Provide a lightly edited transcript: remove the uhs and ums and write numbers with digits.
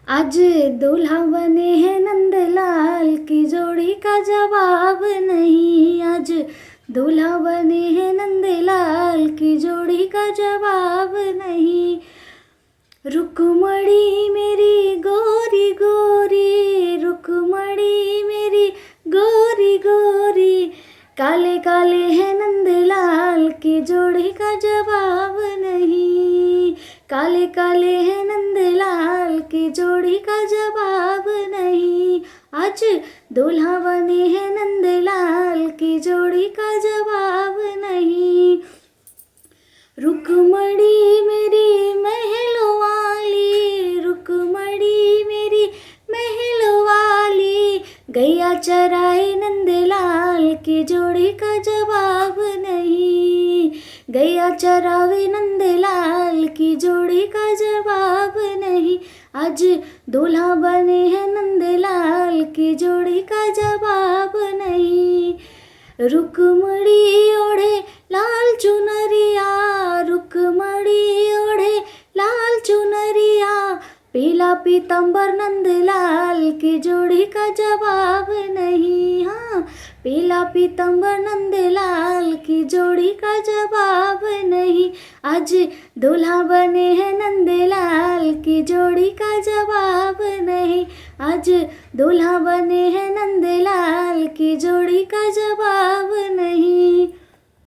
आज दूल्हा बने हैं नंदलाल की जोड़ी का जवाब नहीं। आज दूल्हा बने हैं नंदलाल की जोड़ी का जवाब नहीं। रुक्मणी मेरी गोरी गोरी, रुक्मणी मेरी गोरी गोरी, काले काले हैं नंदलाल की जोड़ी का जवाब नहीं। काले काले हैं नंदलाल की जोड़ी का जवाब नहीं। आज दूल्हा बने हैं नंदलाल की जोड़ी का जवाब नहीं। रुक्मणी मेरी महलों वाली, रुक्मणी मेरी महलों वाली, गैया चराए नंदलाल की जोड़ी का जवाब नहीं। गैया चरावे नंदलाल की जोड़ी का जवाब नहीं। आज दूल्हा बने हैं नंदलाल की जोड़ी का जवाब नहीं। रुक्मणी ओढ़े लाल चुनरिया, रुक्मणी ओढ़े लाल चुनरिया, पीला पीतंबर नंदलाल की जोड़ी का जवाब नहीं। हाँ, पीला पीतंबर नंदलाल की जोड़ी का जवाब नहीं। आज दूल्हा बने हैं नंदलाल की जोड़ी का जवाब नहीं। आज दूल्हा बने हैं नंदलाल की जोड़ी का जवाब नहीं।